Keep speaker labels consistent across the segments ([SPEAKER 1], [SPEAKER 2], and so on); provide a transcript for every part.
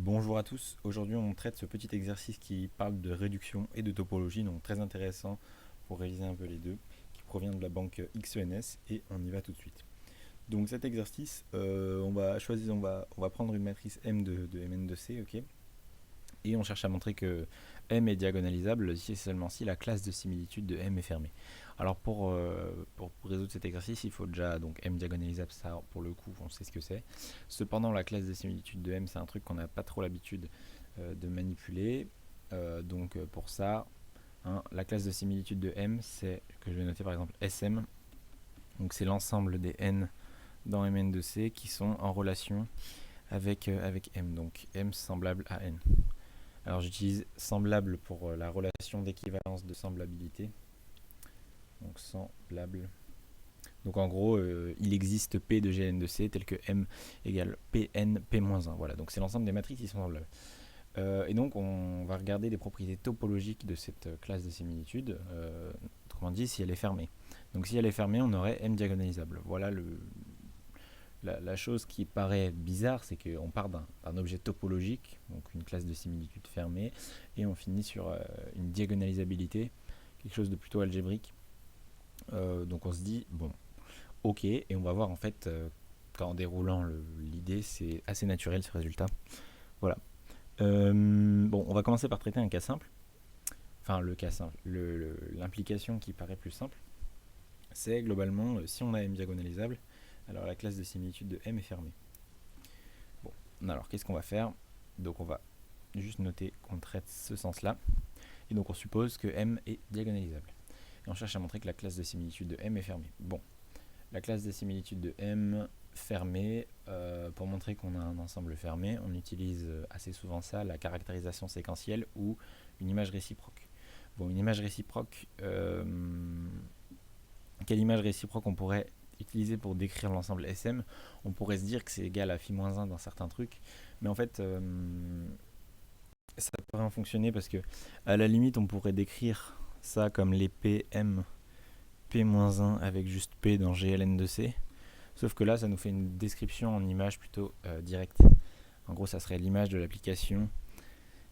[SPEAKER 1] Bonjour à tous, aujourd'hui on traite ce petit exercice qui parle de réduction et de topologie, donc très intéressant pour réviser un peu les deux, qui provient de la banque XENS et on y va tout de suite. Donc cet exercice, on va prendre une matrice M de Mn de C, ok, et on cherche à montrer que M est diagonalisable si et seulement si la classe de similitude de M est fermée. Alors pour résoudre cet exercice, il faut déjà donc M diagonalisable, ça pour le coup on sait ce que c'est. Cependant la classe de similitude de M c'est un truc qu'on n'a pas trop l'habitude de manipuler. Pour ça, hein, la classe de similitude de M c'est que je vais noter par exemple SM. Donc c'est l'ensemble des N dans Mn de C qui sont en relation avec M. Donc M semblable à N. Alors j'utilise semblable pour la relation d'équivalence de semblabilité. Donc semblable. Donc en gros, il existe P de Gn de C tel que M égale Pn P-1. Voilà, donc c'est l'ensemble des matrices qui sont semblables. Et donc on va regarder les propriétés topologiques de cette classe de similitude, autrement dit si elle est fermée. Donc si elle est fermée, on aurait M diagonalisable. Voilà la chose qui paraît bizarre, c'est qu'on part d'un objet topologique, donc une classe de similitude fermée, et on finit sur une diagonalisabilité, quelque chose de plutôt algébrique. Donc on se dit, bon, ok, et on va voir en fait, qu'en déroulant l'idée, c'est assez naturel ce résultat. Voilà. Bon, on va commencer par traiter un cas simple. Enfin, le cas simple, l'implication qui paraît plus simple, c'est globalement, si on a M diagonalisable, alors la classe de similitude de M est fermée. Bon, alors qu'est-ce qu'on va faire? Donc on va juste noter qu'on traite ce sens-là. Et donc on suppose que M est diagonalisable. Et on cherche à montrer que la classe de similitude de M est fermée. Bon, la classe de similitude de M fermée, pour montrer qu'on a un ensemble fermé, on utilise assez souvent ça, la caractérisation séquentielle ou une image réciproque. Bon, une image réciproque, quelle image réciproque on pourrait utiliser pour décrire l'ensemble SM? On pourrait se dire que c'est égal à phi-1 dans certains trucs, mais en fait, ça pourrait en fonctionner parce que, à la limite, on pourrait décrire ça comme les PM P-1 avec juste P dans GLN de C. Sauf que là, ça nous fait une description en image plutôt directe. En gros, ça serait l'image de l'application.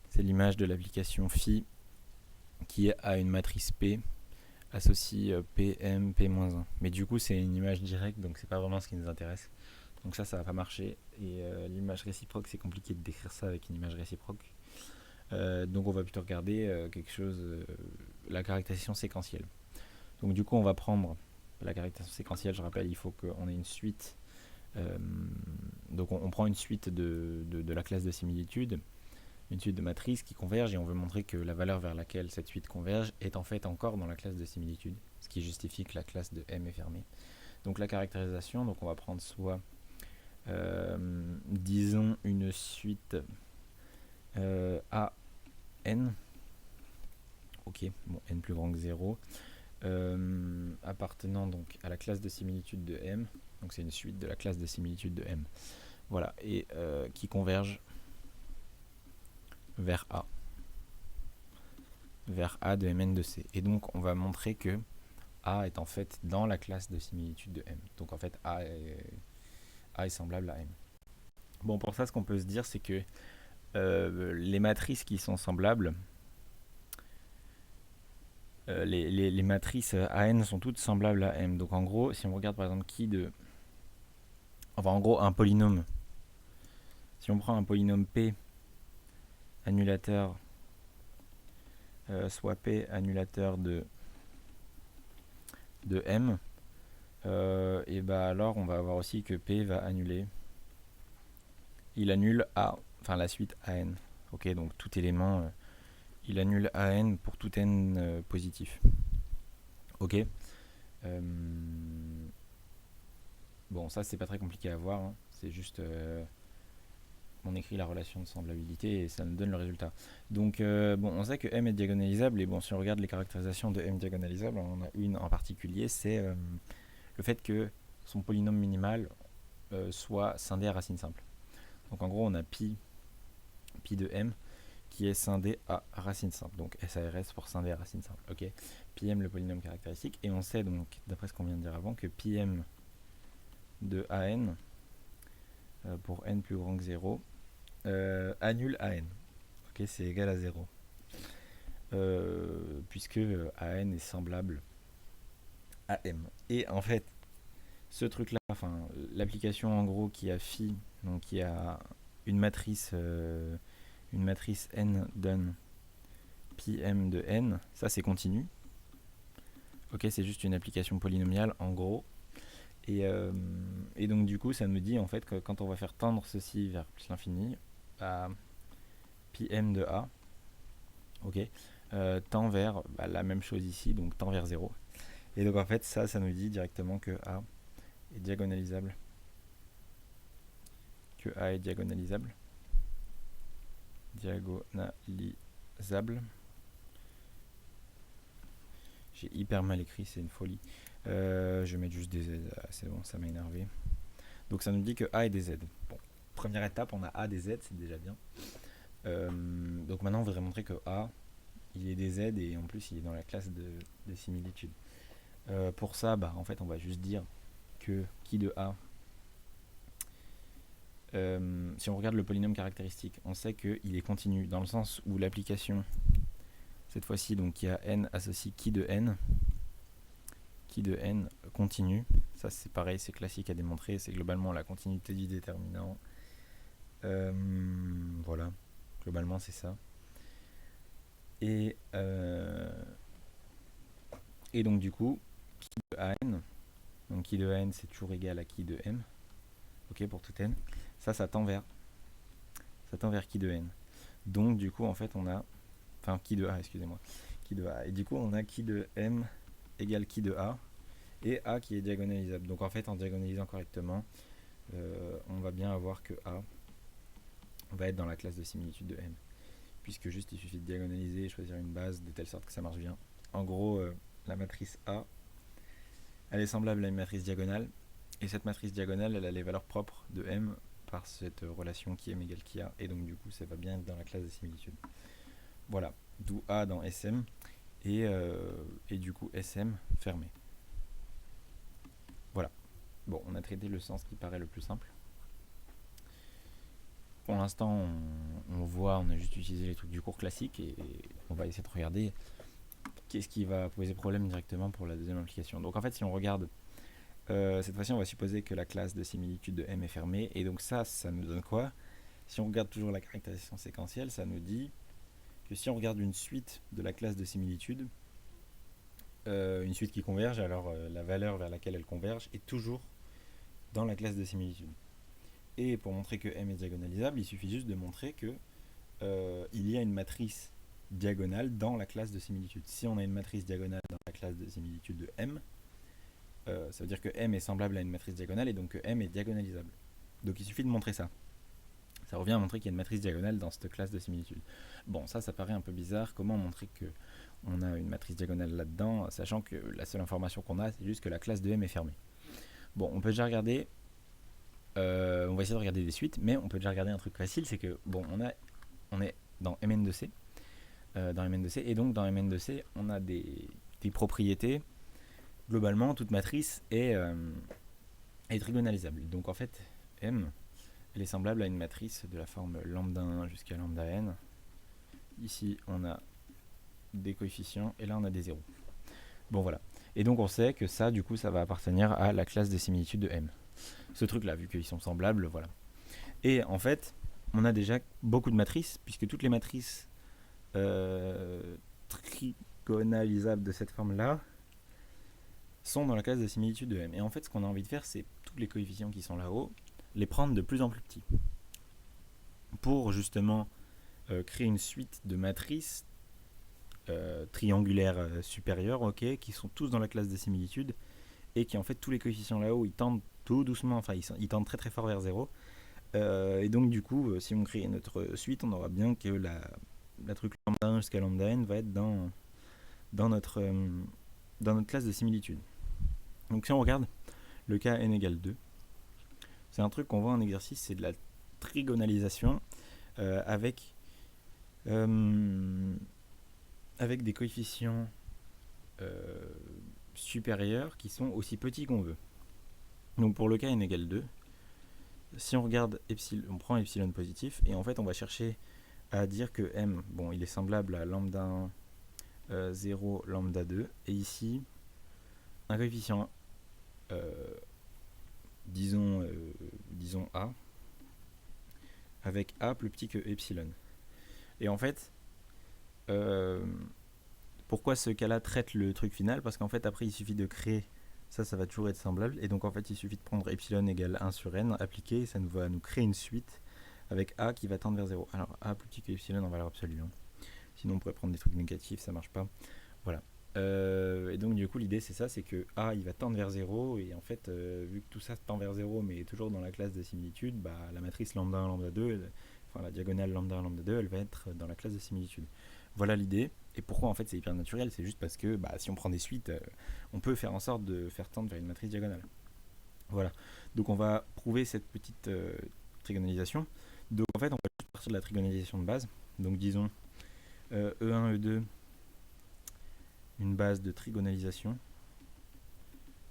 [SPEAKER 1] C'est l'image de l'application phi qui a une matrice P associe PM P-1. Mais du coup, c'est une image directe, donc c'est pas vraiment ce qui nous intéresse. Donc ça va pas marcher. Et l'image réciproque, c'est compliqué de décrire ça avec une image réciproque. Donc on va plutôt regarder quelque chose, la caractérisation séquentielle. Donc du coup, on va prendre la caractérisation séquentielle. Je rappelle, il faut qu'on ait une suite. Donc on prend une suite de la classe de similitude, une suite de matrices qui convergent, et on veut montrer que la valeur vers laquelle cette suite converge est en fait encore dans la classe de similitude, ce qui justifie que la classe de M est fermée. Donc la caractérisation, donc on va prendre soit disons une suite A n, ok, bon, n plus grand que 0, appartenant donc à la classe de similitude de M, donc c'est une suite de la classe de similitude de M, voilà, et qui converge vers A de Mn de C. Et donc on va montrer que A est en fait dans la classe de similitude de M. Donc en fait A est semblable à M. Bon, pour ça, ce qu'on peut se dire, c'est que les matrices qui sont semblables, les matrices AN sont toutes semblables à M. Donc en gros, si on regarde par exemple enfin en gros un polynôme, si on prend un polynôme P annulateur, soit P annulateur de M, et bah alors on va avoir aussi que P va annuler, il annule A, enfin la suite AN. Ok, donc tout élément, il annule AN pour tout N positif. Ok. Bon, ça c'est pas très compliqué à voir, hein. C'est juste on écrit la relation de semblabilité et ça nous donne le résultat. Donc bon, on sait que M est diagonalisable, et bon, si on regarde les caractérisations de M diagonalisable, on en a une en particulier, c'est le fait que son polynôme minimal soit scindé à racine simple. Donc en gros, on a pi de M qui est scindé à racine simple. Donc SARS pour scindé à racine simple. Ok. Pi m le polynôme caractéristique, et on sait donc, d'après ce qu'on vient de dire avant, que pi m de AN pour n plus grand que 0 annule AN. Ok, c'est égal à 0. Puisque AN est semblable à M. Et en fait, ce truc-là, enfin, l'application en gros qui a phi, donc qui a une matrice n donne pi m de n, ça c'est continu. Ok, c'est juste une application polynomiale en gros. Et donc du coup, ça nous dit en fait que quand on va faire tendre ceci vers plus l'infini, à pi m de a, ok, tend vers la même chose ici, donc tend vers 0. Et donc en fait, ça nous dit directement que a est diagonalisable. Que a est diagonalisable. Diagonalisable. J'ai hyper mal écrit, c'est une folie. Je vais mettre juste des z, c'est bon, ça m'a énervé. Donc ça nous dit que a est des z. Bon, première étape, on a a des z, c'est déjà bien. Donc maintenant, on voudrait montrer que a, il est des z et en plus, il est dans la classe des similitudes. Pour ça, en fait, on va juste dire que qui de a, si on regarde le polynôme caractéristique, on sait qu'il est continu dans le sens où l'application, cette fois-ci, donc qui a n associe qui de n continue. Ça c'est pareil, c'est classique à démontrer, c'est globalement la continuité du déterminant. Voilà, globalement c'est ça. Et donc du coup, qui de an, donc qui de n c'est toujours égal à qui de m, ok, pour tout n, ça tend vers qui de n. Donc du coup en fait on a, enfin qui de a, excusez-moi, qui de a, et du coup on a qui de m égale qui de a, et a qui est diagonalisable. Donc en fait en diagonalisant correctement, on va bien avoir que a va être dans la classe de similitude de m, puisque juste il suffit de diagonaliser et choisir une base de telle sorte que ça marche bien. En gros, la matrice A, elle est semblable à une matrice diagonale, et cette matrice diagonale, elle a les valeurs propres de m par cette relation qui m égale qui a, et donc du coup ça va bien être dans la classe de similitude. Voilà, d'où A dans SM, et du coup SM fermé. Voilà. Bon, on a traité le sens qui paraît le plus simple. Pour l'instant, on a juste utilisé les trucs du cours classique et on va essayer de regarder qu'est-ce qui va poser problème directement pour la deuxième application. Donc en fait, si on regarde, cette fois-ci, on va supposer que la classe de similitude de M est fermée, et donc ça nous donne quoi? Si on regarde toujours la caractérisation séquentielle, ça nous dit que si on regarde une suite de la classe de similitude, une suite qui converge, alors la valeur vers laquelle elle converge est toujours dans la classe de similitude. Et pour montrer que M est diagonalisable, il suffit juste de montrer que il y a une matrice diagonale dans la classe de similitude. Si on a une matrice diagonale dans la classe de similitude de M, ça veut dire que M est semblable à une matrice diagonale et donc que M est diagonalisable. Donc il suffit de montrer ça. Ça revient à montrer qu'il y a une matrice diagonale dans cette classe de similitude. Bon, ça paraît un peu bizarre. Comment montrer qu'on a une matrice diagonale là-dedans, sachant que la seule information qu'on a, c'est juste que la classe de M est fermée. Bon, on peut déjà regarder, on va essayer de regarder des suites, mais on peut déjà regarder un truc facile, c'est que, bon, on est dans Mn de C, et donc dans Mn de C, on a des propriétés. Globalement, toute matrice est trigonalisable. Donc en fait, M, elle est semblable à une matrice de la forme lambda 1 jusqu'à lambda n. Ici, on a des coefficients, et là, on a des zéros. Bon, voilà. Et donc, on sait que ça, du coup, ça va appartenir à la classe des similitudes de M. Ce truc-là, vu qu'ils sont semblables, voilà. Et en fait, on a déjà beaucoup de matrices, puisque toutes les matrices trigonalisables de cette forme-là sont dans la classe de similitude de M. Et en fait, ce qu'on a envie de faire, c'est tous les coefficients qui sont là-haut, les prendre de plus en plus petits. Pour justement créer une suite de matrices triangulaires supérieures, ok, qui sont tous dans la classe des similitudes, et qui en fait, tous les coefficients là-haut, ils tendent tout doucement, enfin ils tendent très très fort vers 0. Et donc du coup, si on crée notre suite, on aura bien que la truc lambda 1 jusqu'à lambda n va être dans notre classe de similitude. Donc si on regarde le cas n égale 2, c'est un truc qu'on voit en exercice, c'est de la trigonalisation avec des coefficients supérieurs qui sont aussi petits qu'on veut. Donc pour le cas n égale 2, si on regarde epsilon, on prend epsilon positif, et en fait on va chercher à dire que m, bon, il est semblable à lambda 1, 0, lambda 2, et ici, un coefficient, disons a, avec a plus petit que epsilon. Et en fait, pourquoi ce cas-là traite le truc final? Parce qu'en fait, après, il suffit de créer, ça va toujours être semblable, et donc en fait, il suffit de prendre epsilon égale 1 sur n, appliquer, et ça va nous créer une suite avec a qui va tendre vers 0. Alors, a plus petit que epsilon en valeur absolue. Hein. Sinon, on pourrait prendre des trucs négatifs, ça marche pas. Voilà. Et donc, du coup, l'idée, c'est ça, c'est que a, il va tendre vers 0, et en fait, vu que tout ça tend vers 0, mais toujours dans la classe de similitude, bah, la matrice lambda 1, lambda 2, enfin la diagonale lambda 1, lambda 2, elle va être dans la classe de similitude. Voilà l'idée. Et pourquoi en fait c'est hyper naturel? C'est juste parce que bah, si on prend des suites, on peut faire en sorte de faire tendre vers une matrice diagonale. Voilà. Donc on va prouver cette petite trigonalisation. Donc en fait on va juste partir de la trigonalisation de base. Donc disons E1, E2, une base de trigonalisation.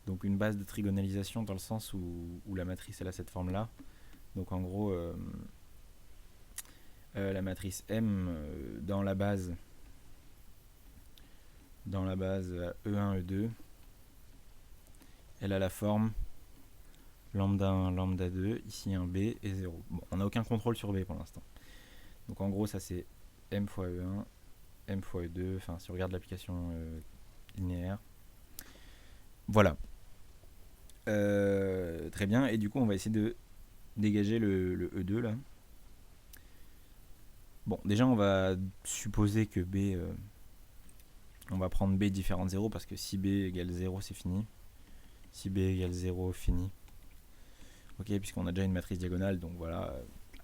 [SPEAKER 1] Donc une base de trigonalisation dans le sens où la matrice elle a cette forme là. Donc en gros la matrice M dans la base E1, E2, elle a la forme lambda 1, lambda 2, ici un B et 0. Bon, on n'a aucun contrôle sur B pour l'instant. Donc en gros, ça c'est M fois E1, M fois E2, enfin si on regarde l'application linéaire. Voilà. Très bien, et du coup on va essayer de dégager le E2 là. Bon, déjà on va supposer que B... on va prendre B différent de 0 parce que si B égale 0 c'est fini. Si B égale 0, fini. Ok, puisqu'on a déjà une matrice diagonale, donc voilà,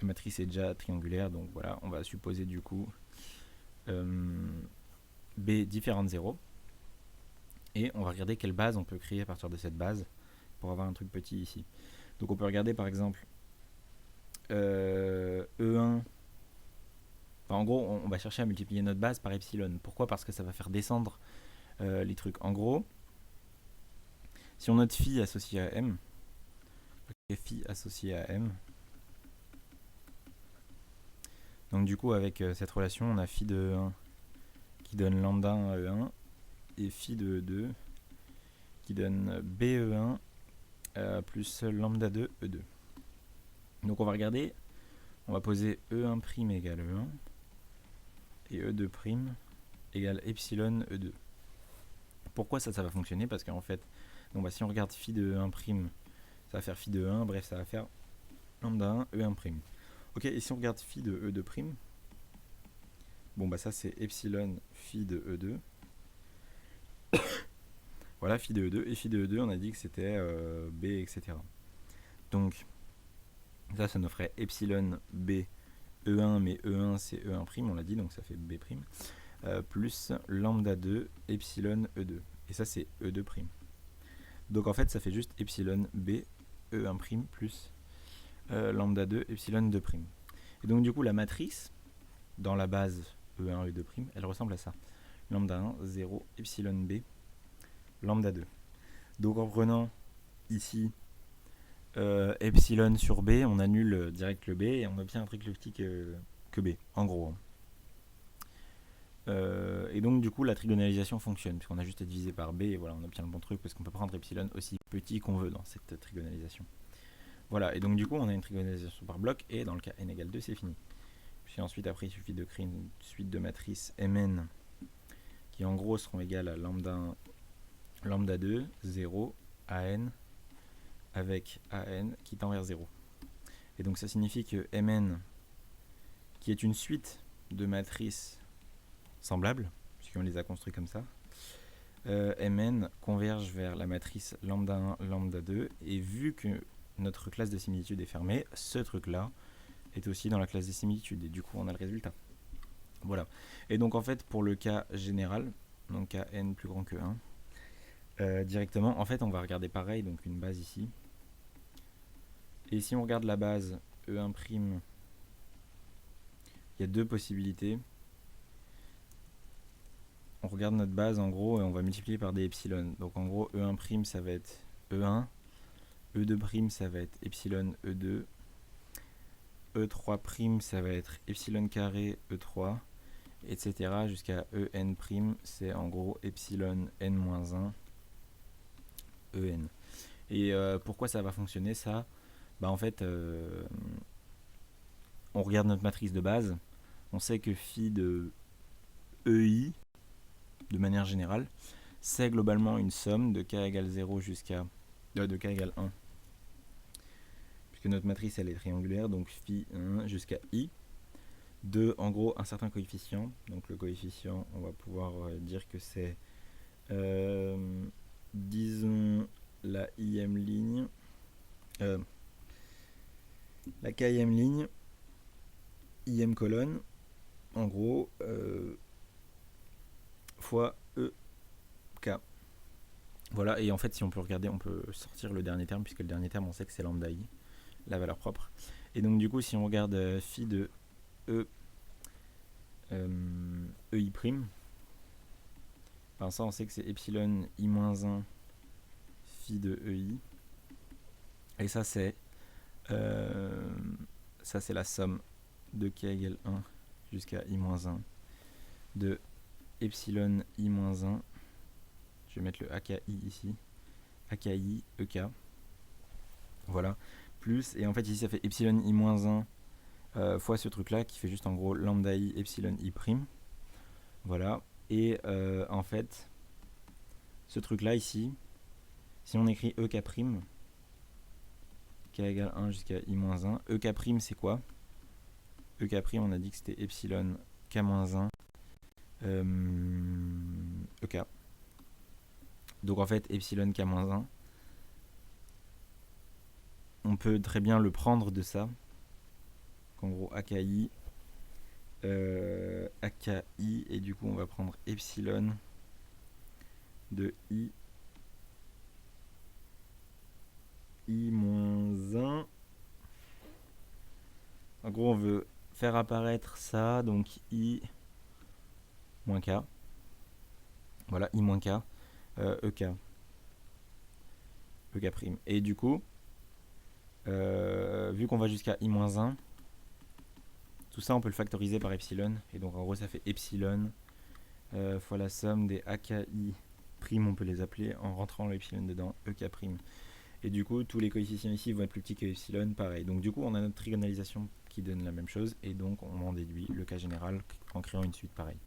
[SPEAKER 1] la matrice est déjà triangulaire, donc voilà, on va supposer du coup B différent de 0. Et on va regarder quelle base on peut créer à partir de cette base pour avoir un truc petit ici. Donc on peut regarder par exemple E1. Enfin, en gros, on va chercher à multiplier notre base par epsilon. Pourquoi? Parce que ça va faire descendre les trucs. En gros, si on note phi associé à m, phi associé à m, donc du coup avec cette relation, on a phi de E1 qui donne lambda 1 à E1 et phi de E2 qui donne BE1 plus lambda 2 E2. Donc on va regarder, on va poser E1' égale E1 et E2' égale epsilon E2. Pourquoi ça va fonctionner? Parce qu'en fait, donc bah, si on regarde phi de E1', ça va faire phi de E1, bref ça va faire lambda 1 E1'. Ok, et si on regarde phi de E2', bon bah ça c'est epsilon phi de E2. Voilà, phi de E2, et phi de E2 on a dit que c'était B, etc. Donc ça nous ferait epsilon B E1, mais E1 c'est E1', on l'a dit, donc ça fait B', plus lambda 2 epsilon E2. Et ça c'est E2'. Donc en fait ça fait juste epsilon B E1' plus lambda 2 epsilon 2'. Et donc du coup la matrice dans la base E1 E2', elle ressemble à ça. Lambda 1, 0, epsilon B, lambda 2. Donc en prenant ici epsilon sur B, on annule direct le B et on obtient un truc plus petit que B, en gros. Et donc du coup la trigonalisation fonctionne, puisqu'on a juste à diviser par B et voilà, on obtient le bon truc, parce qu'on peut prendre epsilon aussi petit qu'on veut dans cette trigonalisation. Voilà, et donc du coup on a une trigonalisation par bloc, et dans le cas n égale 2 c'est fini. Puis ensuite après il suffit de créer une suite de matrices Mn qui en gros seront égales à lambda 1, lambda 2, 0, AN, avec AN qui tend vers 0. Et donc ça signifie que Mn, qui est une suite de matrices semblables, puisqu'on les a construits comme ça, Mn converge vers la matrice lambda 1, lambda 2, et vu que notre classe de similitude est fermée, ce truc-là est aussi dans la classe des similitudes, et du coup on a le résultat. Voilà. Et donc en fait pour le cas général, donc cas n plus grand que 1, directement, en fait on va regarder pareil, donc une base ici. Et si on regarde la base E1', il y a deux possibilités. On regarde notre base en gros et on va multiplier par des epsilon. Donc en gros E1' ça va être E1, E2' ça va être epsilon E2, E3', ça va être epsilon carré E3, etc. jusqu'à En', c'est en gros epsilon n-1 En. Et pourquoi ça va fonctionner ça? Bah en fait, on regarde notre matrice de base, on sait que phi de EI, de manière générale, c'est globalement une somme de k égale 0 jusqu'à de k égale 1. Puisque notre matrice elle est triangulaire, donc phi 1 jusqu'à i, de en gros un certain coefficient. Donc le coefficient, on va pouvoir dire que c'est, disons, la i-ème ligne, la k-ème ligne, i-ème colonne, en gros, fois ek. Voilà, et en fait, si on peut regarder, on peut sortir le dernier terme, puisque le dernier terme, on sait que c'est lambda i, la valeur propre. Et donc, du coup, si on regarde phi de ei', ben ça, on sait que c'est epsilon i-1 phi de ei. Et ça, c'est la somme de k égale 1 jusqu'à i-1 de epsilon i-1. Je vais mettre le AKI ici. AKI, EK. Voilà. Plus, et en fait ici ça fait epsilon i-1 fois ce truc là qui fait juste en gros lambda i epsilon i'. Voilà. Et en fait, ce truc là ici, si on écrit EK', k égale 1 jusqu'à i-1, EK' c'est quoi? EK', on a dit que c'était epsilon k-1 EK. Donc en fait, epsilon k-1, on peut très bien le prendre de ça. En gros, AKI, AKI, et du coup, on va prendre epsilon de i-1. En gros, on veut faire apparaître ça, donc i moins k. Voilà, i moins k, EK. EK'. Et du coup, vu qu'on va jusqu'à i-1, tout ça on peut le factoriser par epsilon. Et donc en gros ça fait epsilon fois la somme des AKI', on peut les appeler en rentrant l'epsilon dedans, EK'. Et du coup tous les coefficients ici vont être plus petits que epsilon, pareil. Donc du coup on a notre trigonalisation qui donne la même chose. Et donc on en déduit le cas général en créant une suite pareille.